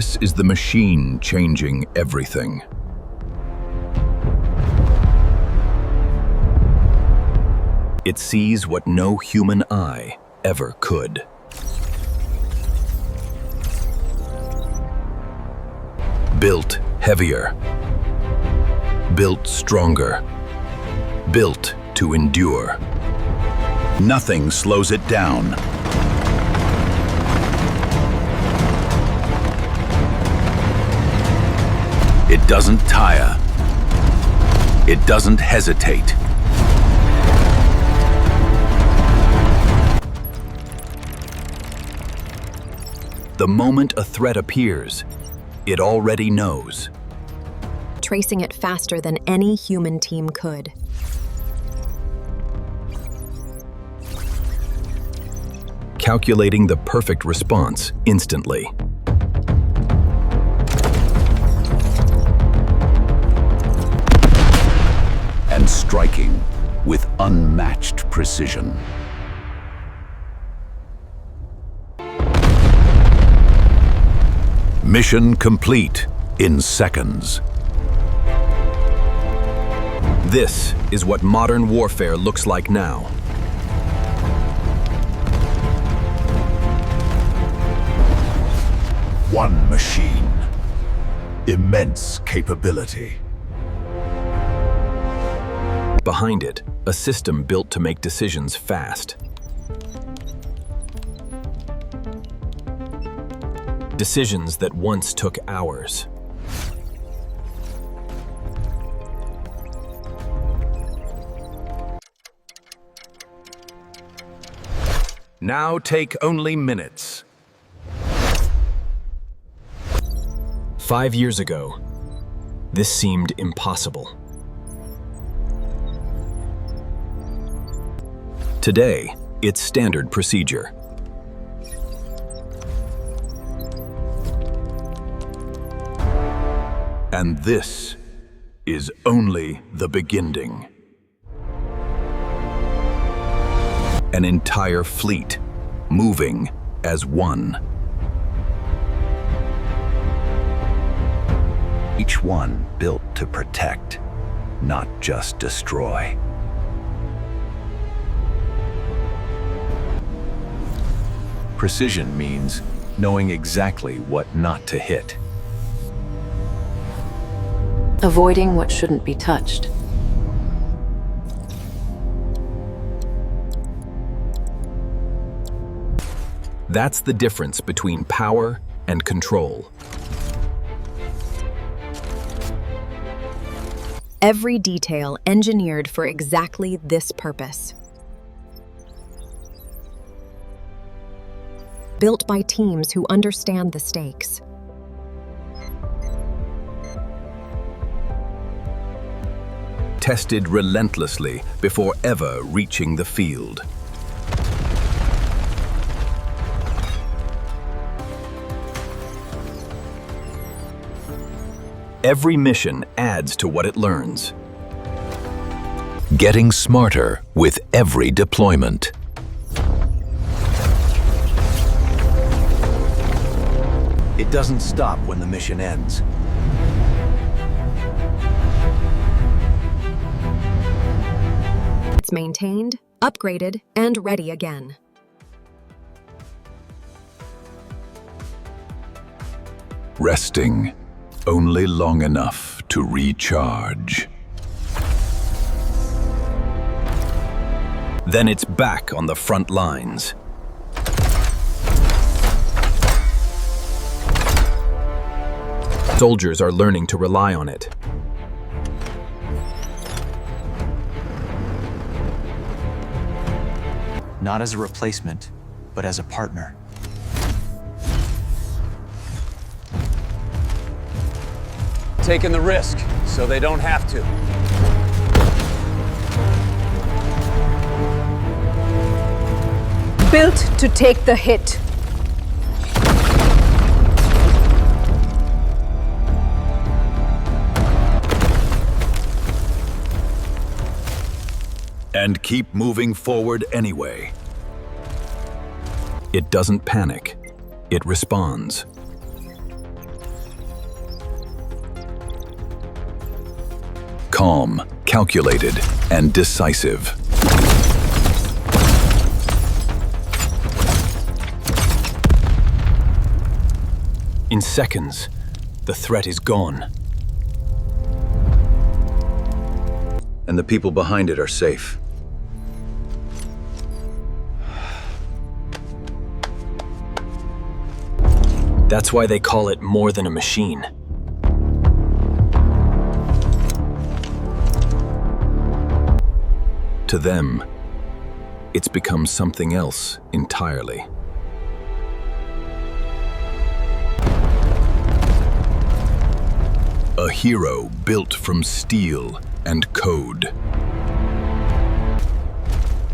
This is the machine changing everything. It sees what no human eye ever could. Built heavier. Built stronger. Built to endure. Nothing slows it down. It doesn't tire. It doesn't hesitate. The moment a threat appears, it already knows. Tracing it faster than any human team could. Calculating the perfect response instantly. And striking with unmatched precision. Mission complete in seconds. This is what modern warfare looks like now. One machine. Immense capability. Behind it, a system built to make decisions fast. Decisions that once took hours. Now take only minutes. 5 years ago, this seemed impossible. Today, it's standard procedure. And this is only the beginning. An entire fleet moving as one. Each one built to protect, not just destroy. Precision means knowing exactly what not to hit. Avoiding what shouldn't be touched. That's the difference between power and control. Every detail engineered for exactly this purpose. Built by teams who understand the stakes. Tested relentlessly before ever reaching the field. Every mission adds to what it learns. Getting smarter with every deployment. It doesn't stop when the mission ends. It's maintained, upgraded, and ready again. Resting only long enough to recharge. Then it's back on the front lines. Soldiers are learning to rely on it. Not as a replacement, but as a partner. Taking the risk, so they don't have to. Built to take the hit. And keep moving forward anyway. It doesn't panic. It responds. calm, calculated, and decisive. In seconds, the threat is gone. And the people behind it are safe. That's why they call it more than a machine. To them, it's become something else entirely. A hero built from steel and code.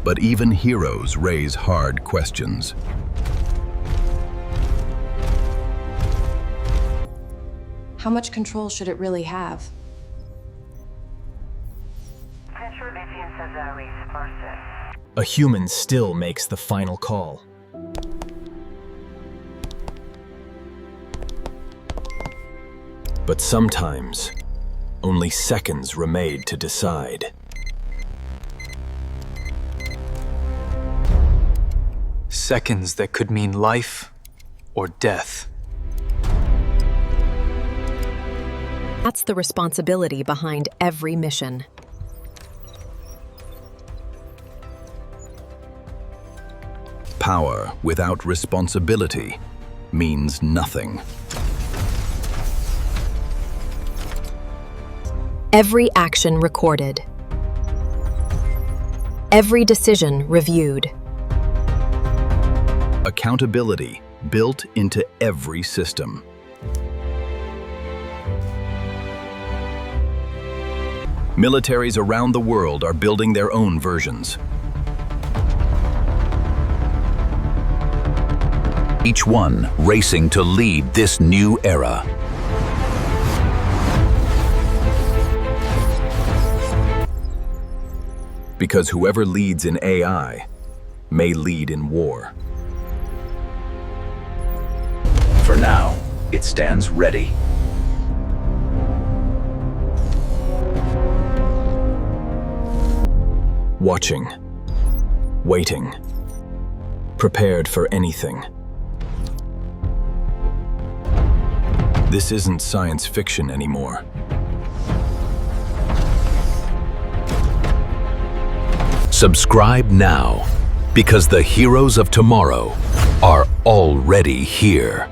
But even heroes raise hard questions. How much control should it really have? A human still makes the final call. But sometimes, only seconds remain to decide. Seconds that could mean life or death. That's the responsibility behind every mission. Power without responsibility means nothing. Every action recorded. Every decision reviewed. Accountability built into every system. Militaries around the world are building their own versions. Each one racing to lead this new era. Because whoever leads in AI may lead in war. For now, it stands ready. Watching, waiting, prepared for anything. This isn't science fiction anymore. Subscribe now, because the heroes of tomorrow are already here.